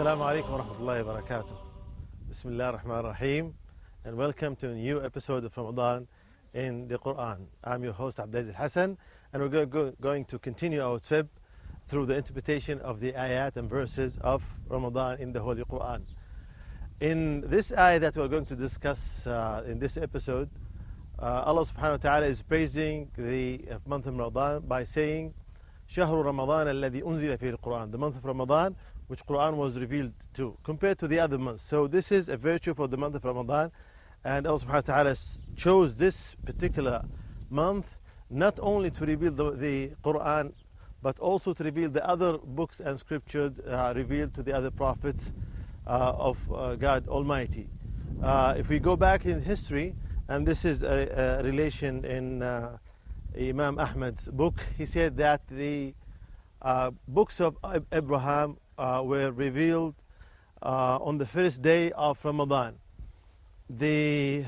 Assalamu alaikum wa rahmatullahi wa barakatuh. Bismillah ar-Rahman ar-Rahim. And welcome to a new episode of Ramadan in the Quran. I'm your host Abdulaziz Al-Hassan, and we're going to continue our trip through the interpretation of the ayat and verses of Ramadan in the Holy Quran. In this ayah that we're going to discuss in this episode, Allah subhanahu wa ta'ala is praising the month of Ramadan by saying, شهر رمضان الذي أنزل فيه القرآن, the month of Ramadan which Quran was revealed to, compared to the other months. So this is a virtue for the month of Ramadan, and Allah subhanahu wa ta'ala chose this particular month not only to reveal the Quran, but also to reveal the other books and scriptures revealed to the other prophets of God Almighty. If we go back in history, and this is a relation in Imam Ahmad's book, he said that the books of Abraham were revealed on the first day of Ramadan. The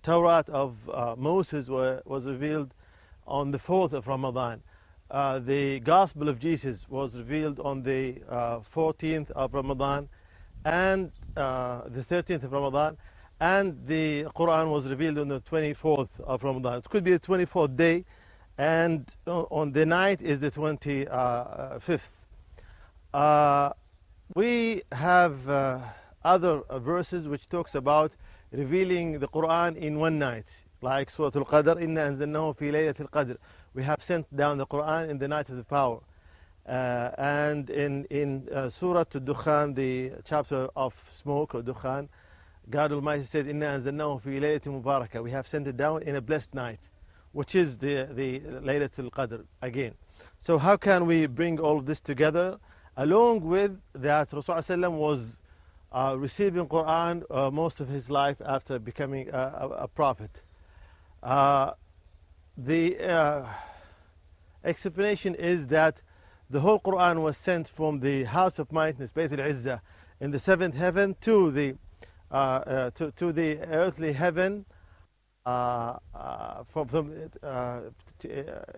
Torah of Moses was revealed on the 4th of Ramadan. The Gospel of Jesus was revealed on the 14th of Ramadan and the 13th of Ramadan, and the Quran was revealed on the 24th of Ramadan. It could be the 24th day, and on the night is the 25th. We have other verses which talks about revealing the Quran in one night, like Surah Al-Qadr, إِنَّا أَنزَلْنَاهُ فِي لَيْلَةِ الْقَدْرِ. We have sent down the Quran in the night of the power. And in Surah Al-Dukhan, the chapter of smoke or Dukhan, God Almighty said, إِنَّا أَنزَلْنَاهُ فِي لَيْلَةٍ مُبَارَكَةٍ. We have sent it down in a blessed night, which is the Laylatul Qadr again. So how can we bring all of this together? Along with that, Rasulullah was receiving Quran most of his life after becoming a prophet. The explanation is that the whole Quran was sent from the house of mightiness, Bayt al-Izzah, in the seventh heaven to the earthly heaven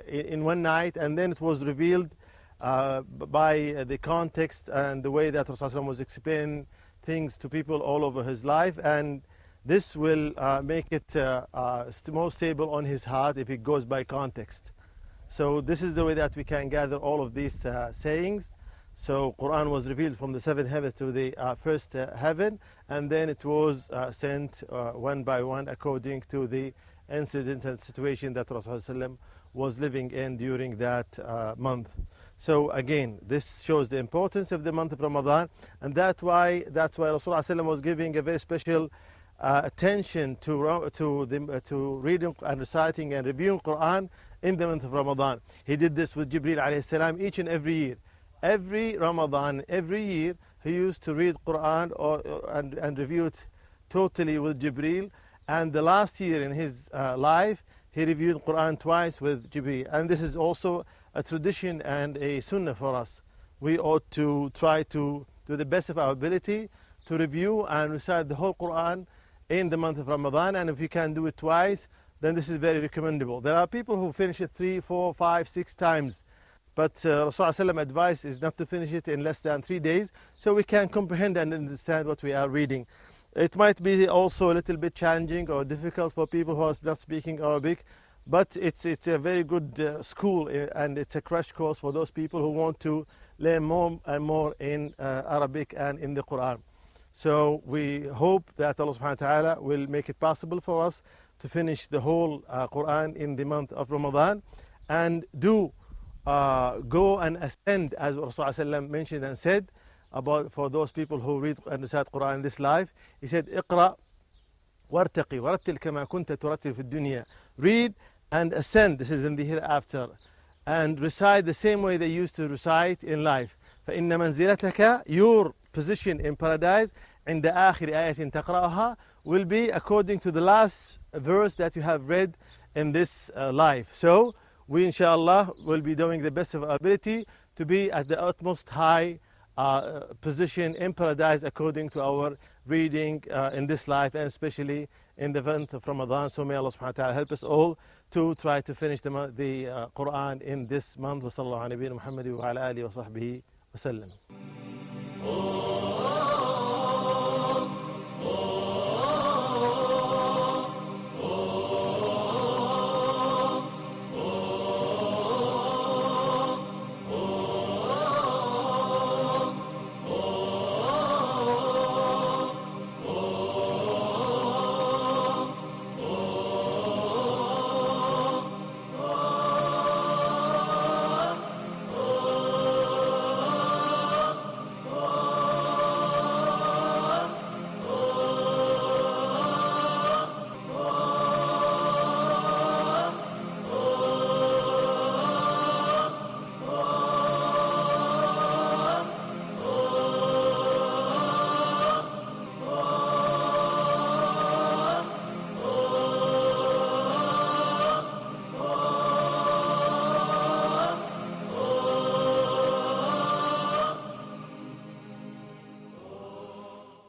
in one night, and then it was revealed by the context and the way that Rasulullah was explaining things to people all over his life, and this will make it more stable on his heart if it goes by context. So this is the way that we can gather all of these sayings. So Quran was revealed from the seventh heaven to the first heaven, and then it was sent one by one according to the incident and situation that Rasulullah was living in during that month. So again, this shows the importance of the month of Ramadan, and that's why Rasulullah was giving a very special attention to reading and reciting and reviewing Quran in the month of Ramadan. He did this with Jibreel alayhi salam each and every year. Every Ramadan, every year, he used to read Quran and review it totally with Jibreel. And the last year in his life, he reviewed Quran twice with Jibreel. And this is also a tradition and a sunnah for us. We ought to try to do the best of our ability to review and recite the whole Quran in the month of Ramadan. And if you can do it twice, then this is very recommendable. There are people who finish it 3, 4, 5, 6 times. But Rasulullah advice is not to finish it in less than 3 days, so we can comprehend and understand what we are reading. It might be also a little bit challenging or difficult for people who are not speaking Arabic, but it's a very good school, and it's a crash course for those people who want to learn more and more in Arabic and in the Quran. So we hope that Allah subhanahu wa ta'ala will make it possible for us to finish the whole Quran in the month of Ramadan, and do go and ascend, as Rasulullah mentioned and said about for those people who read and recite Quran in this life. He said, اقرأ وارتقي ورتل كما كنت ترتل في الدنيا. Read and ascend, this is in the hereafter, and recite the same way they used to recite in life. فإن منزلتك, your position in paradise, عند آخر آية تقرأها, will be according to the last verse that you have read in this life. So we inshallah will be doing the best of our ability to be at the utmost high position in paradise according to our reading in this life, and especially in the month of Ramadan. So may Allah subhanahu wa ta'ala help us all to try to finish the Quran in this month. Wa sallallahu ala nabiyyina Muhammad wa ala alihi wa sahbihi wa sallam. Oh